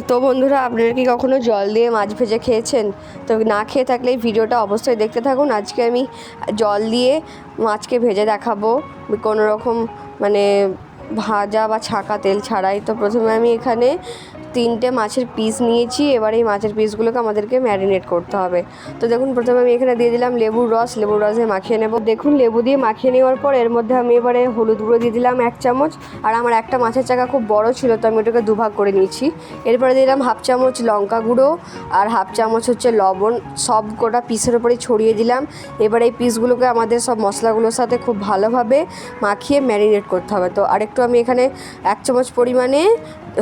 তো বন্ধুরা, আপনারা কি কখনো জল দিয়ে মাছ ভেজে খেয়েছেন? তো না খেয়ে থাকলে এই ভিডিওটা অবশ্যই দেখতে থাকুন। আজকে আমি জল দিয়ে মাছকে ভেজে দেখাবো, কোনো রকম মানে ভাজা বা ছাঁকা তেল ছাড়াই। তো প্রথমে আমি এখানে 3টে মাছের পিস নিয়েছি। এবার এই মাছের পিসগুলোকে আমাদেরকে ম্যারিনেট করতে হবে। তো দেখুন, প্রথমে আমি এখানে দিয়ে দিলাম লেবুর রসে মাখিয়ে নেব। দেখুন, লেবু দিয়ে মাখিয়ে নেওয়ার পর এর মধ্যে আমি এবারে হলুদ গুঁড়ো দিয়ে দিলাম 1 চামচ। আর আমার একটা মাছের চাকা খুব বড় ছিল, তো আমি ওটাকে দুভাগ করে নিয়েছি। এরপরে দিলাম 1/2 চামচ লঙ্কা গুঁড়ো আর 1/2 চামচ হচ্ছে লবণ। সব গোটা পিসের ওপরে ছড়িয়ে দিলাম। এবার এই পিসগুলোকে আমাদের সব মশলাগুলোর সাথে খুব ভালোভাবে মাখিয়ে ম্যারিনেট করতে হবে। তো আরেকটু আমি এখানে 1 চামচ পরিমাণে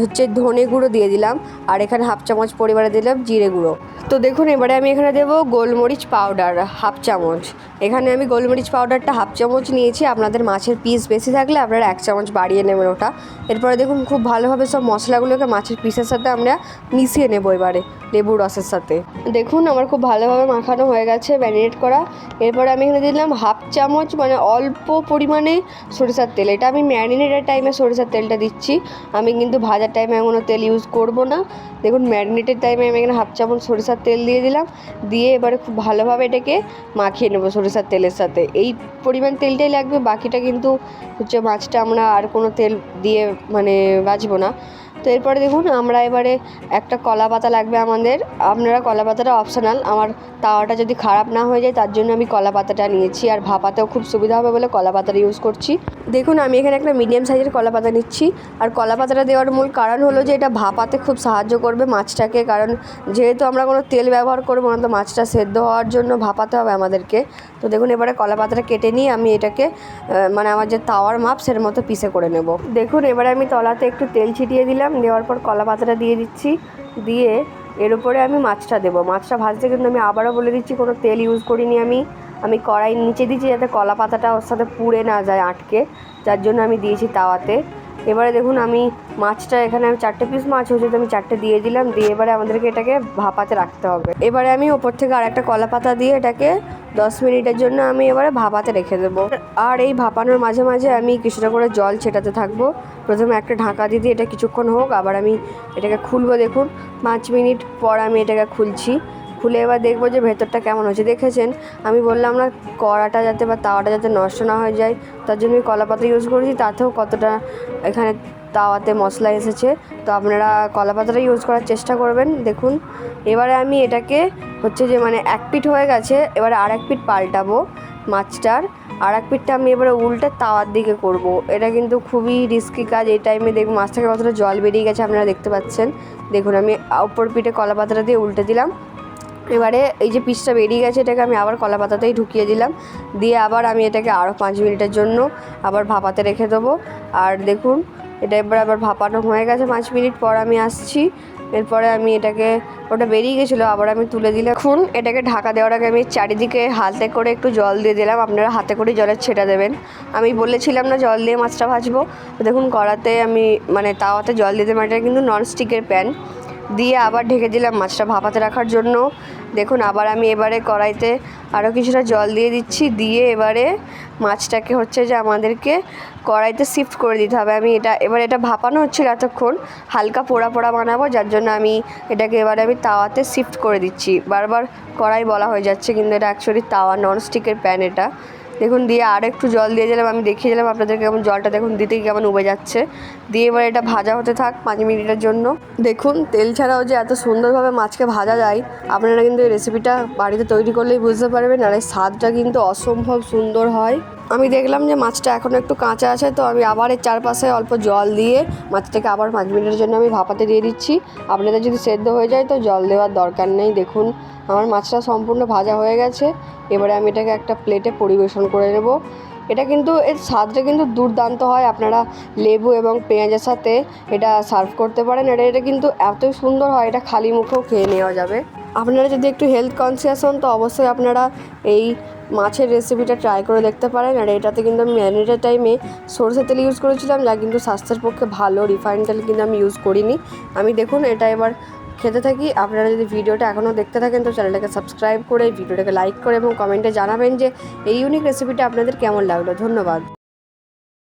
হচ্ছে ধনে গুঁড়ো দিয়ে দিলাম, আর এখানে 1/2 চামচ পরিমাণে দিলাম জিরে গুঁড়ো। তো দেখুন, এবারে আমি এখানে দেবো গোলমরিচ পাউডার 1/2 চামচ। এখানে আমি গোলমরিচ পাউডারটা 1/2 চামচ নিয়েছি। আপনাদের মাছের পিস বেশি থাকলে আপনারা 1 চামচ বাড়িয়ে নেবেন ওটা। এরপরে দেখুন, খুব ভালোভাবে সব মশলাগুলোকে মাছের পিসের সাথে আমরা মিশিয়ে নেবো এবারে লেবুর রসের সাথে। দেখুন, আমার খুব ভালোভাবে মাখানো হয়ে গেছে, ম্যারিনেট করা। এরপরে আমি এখানে দিলাম 1/2 চামচ মানে অল্প পরিমাণে সরিষার তেল। এটা আমি ম্যারিনেটের টাইমে সরিষার তেলটা দিচ্ছি, আমি কিন্তু ভাজার টাইমে কোনো তেল ইউজ করব না। দেখুন, ম্যারিনেটের টাইমে আমি এখানে 1/2 চামচ সরিষার তেল দিয়ে দিলাম। দিয়ে এবারে খুব ভালোভাবে এটাকে মাখিয়ে নেবো সরিষার তেলের সাথে। এই পরিমাণ তেলটাই লাগবে, বাকিটা কিন্তু হচ্ছে মাছটা আমরা আর কোনো তেল দিয়ে মানে ভাজবো না। তো এরপরে দেখুন, আমরা এবারে একটা কলা পাতা লাগবে আমাদের। আপনারা কলা পাতাটা অপশনাল, আমার তাওয়াটা যদি খারাপ না হয়ে যায় তার জন্য আমি কলা পাতাটা নিয়েছি, আর ভাপাতেও খুব সুবিধা হবে বলে কলা পাতাটা ইউজ করছি। দেখুন, আমি এখানে একটা মিডিয়াম সাইজের কলা পাতা নিচ্ছি। আর কলা পাতাটা দেওয়ার মূল কারণ হলো যে এটা ভাপাতে খুব সাহায্য করবে মাছটাকে, কারণ যেহেতু আমরা কোনো তেল ব্যবহার করবো না, তো মাছটা সেদ্ধ হওয়ার জন্য ভাপাতে হবে আমাদেরকে। তো দেখুন, এবারে কলা পাতাটা কেটে নিয়ে আমি এটাকে মানে আমার যে তাওয়ার মাপ সের মতো পিসে করে নেব। দেখুন, এবারে আমি তলাতে একটু তেল ছিটিয়ে দিলাম, দেওয়ার পর কলা পাতাটা দিয়ে দিচ্ছি। দিয়ে এর উপরে আমি মাছটা দেবো। মাছটা ভাজতে কিন্তু আমি আবারও বলে দিচ্ছি, কোনো তেল ইউজ করিনি আমি কড়াইয়ের নিচে দিচ্ছি যাতে কলা পাতাটা ওর সাথে পুড়ে না যায় আটকে, যার জন্য আমি দিয়েছি তাওয়াতে। এবারে দেখুন, আমি মাছটা এখানে আমি 4টে পিস মাছ হয়েছে, তো আমি 4টে দিয়ে দিলাম। দিয়ে এবারে আমাদেরকে এটাকে ভাপাতে রাখতে হবে। এবারে আমি ওপর থেকে আরেকটা কলা পাতা দিয়ে এটাকে 10 মিনিটের জন্য আমি এবারে ভাপাতে রেখে দেবো। আর এই ভাপানোর মাঝে মাঝে আমি কিছুটা করে জল ছেটাতে থাকবো। প্রথমে একটা ঢাকা দিয়ে এটা কিছুক্ষণ হোক, আবার আমি এটাকে খুলবো। দেখুন, 5 মিনিট পর আমি এটাকে খুলছি। খুলে এবার দেখবো যে ভেতরটা কেমন হয়েছে। দেখেছেন, আমি বললাম না কড়াটা যাতে বা তাওয়াটা যাতে নষ্ট না হয়ে যায়, তার জন্য আমি কলা পাতা ইউজ করেছি। তাতেও কতটা এখানে তাওয়াতে মশলা এসেছে। তো আপনারা কলা পাতাটা ইউজ করার চেষ্টা করবেন। দেখুন, এবারে আমি এটাকে হচ্ছে যে মানে 1 পিঠ হয়ে গেছে, এবারে আর 1 পিঠ পাল্টাবো মাছটার। আর 1 পিঠটা আমি এবারে উল্টে তাওয়ার দিকে করব। এটা কিন্তু খুবই রিস্কি কাজ। এই টাইমে দেখুন মাছ থেকে কতটা জল বেরিয়ে গেছে, আপনারা দেখতে পাচ্ছেন। দেখুন, আমি উপর পিঠে কলা পাতাটা দিয়ে উল্টে দিলাম। এবারে এই যে পিসটা বেরিয়ে গেছে, এটাকে আমি আবার কলা পাতাতেই ঢুকিয়ে দিলাম। দিয়ে আবার আমি এটাকে আরও 5 মিনিটের জন্য আবার ভাপাতে রেখে দেবো। আর দেখুন, এটা এবার আবার ভাপানো হয়ে গেছে। 5 মিনিট পর আমি আসছি। এরপরে আমি এটাকে, ওটা বেরিয়ে গেছিলো, আবার আমি তুলে দিলাম। এখন এটাকে ঢাকা দেওয়ার আগে আমি চারিদিকে হাতে করে একটু জল দিয়ে দিলাম। আপনারা হাতে করে জলের ছেটা দেবেন। আমি বলেছিলাম না জল দিয়ে মাছটা ভাজবো। দেখুন, কড়াতে আমি মানে তাওয়াতে জল দিয়ে দিলাম। এটা কিন্তু ননস্টিকের প্যান। দিয়ে আবার ঢেকে দিলাম মাছটা ভাপাতে রাখার জন্য। দেখুন, আবার আমি এবারে কড়াইতে আরও কিছুটা জল দিয়ে দিচ্ছি। দিয়ে এবারে মাছটাকে হচ্ছে যে আমাদেরকে কড়াইতে শিফট করে দিতে হবে। আমি এটা ভাপানো হচ্ছিল এতক্ষণ, হালকা পোড়া পোড়া বানাবো, যার জন্য আমি এটাকে এবারে আমি তাওয়াতে শিফট করে দিচ্ছি। বারবার কড়াই বলা হয়ে যাচ্ছে, কিন্তু এটা অ্যাকচুয়ালি তাওয়া, ননস্টিকের প্যান এটা। দেখুন, দিয়ে আর একটু জল দিয়ে দিলাম। আমি দেখিয়ে দিলাম আপনাদেরকে কেমন জলটা দেখুন দিতেই কেমন উবে যাচ্ছে। দিয়ে এবার এটা ভাজা হতে থাক 5 মিনিটের জন্য। দেখুন, তেল ছাড়াও যে এত সুন্দরভাবে মাছকে ভাজা যায়, আপনারা কিন্তু এই রেসিপিটা বাড়িতে তৈরি করলেই বুঝতে পারবেন। আর এই স্বাদটা কিন্তু অসম্ভব সুন্দর হয়। আমি দেখলাম যে মাছটা এখনও একটু কাঁচা আছে, তো আমি আবার এর চারপাশে অল্প জল দিয়ে মাছটাকে আবার 5 মিনিটের জন্য আমি ভাপাতে দিয়ে দিচ্ছি। আপনাদের যদি সেদ্ধ হয়ে যায় তো জল দেওয়ার দরকার নেই। দেখুন, আমার মাছটা সম্পূর্ণ ভাজা হয়ে গেছে। এবারে আমি এটাকে একটা প্লেটে পরিবেশন করে নেব। এটা কিন্তু এর স্বাদটা কিন্তু দুর্দান্ত হয়। আপনারা লেবু এবং পেঁয়াজের সাথে এটা সার্ভ করতে পারেন। এটা কিন্তু এতই সুন্দর হয়, এটা খালি মুখেও খেয়ে নেওয়া যাবে। আপনারা যদি একটু হেলথ কনসিয়াস হন তো অবশ্যই আপনারা এই মাছের রেসিপিটা ট্রাই করে দেখতে পারেন। আর এটাতে কিন্তু আমি ম্যারিনেটের টাইমে সরষের তেল ইউজ করেছিলাম, যা কিন্তু স্বাস্থ্যের পক্ষে ভালো। রিফাইন্ড তেল কিন্তু আমি ইউজ করিনি। আমি দেখুন এটা এবার খেতে থাকি। আপনারা যদি ভিডিওটা এখনও দেখতে থাকেন তো চ্যানেলটাকে সাবস্ক্রাইব করে ভিডিওটাকে লাইক করে এবং কমেন্টে জানাবেন যে এই ইউনিক রেসিপিটা আপনাদের কেমন লাগলো। ধন্যবাদ।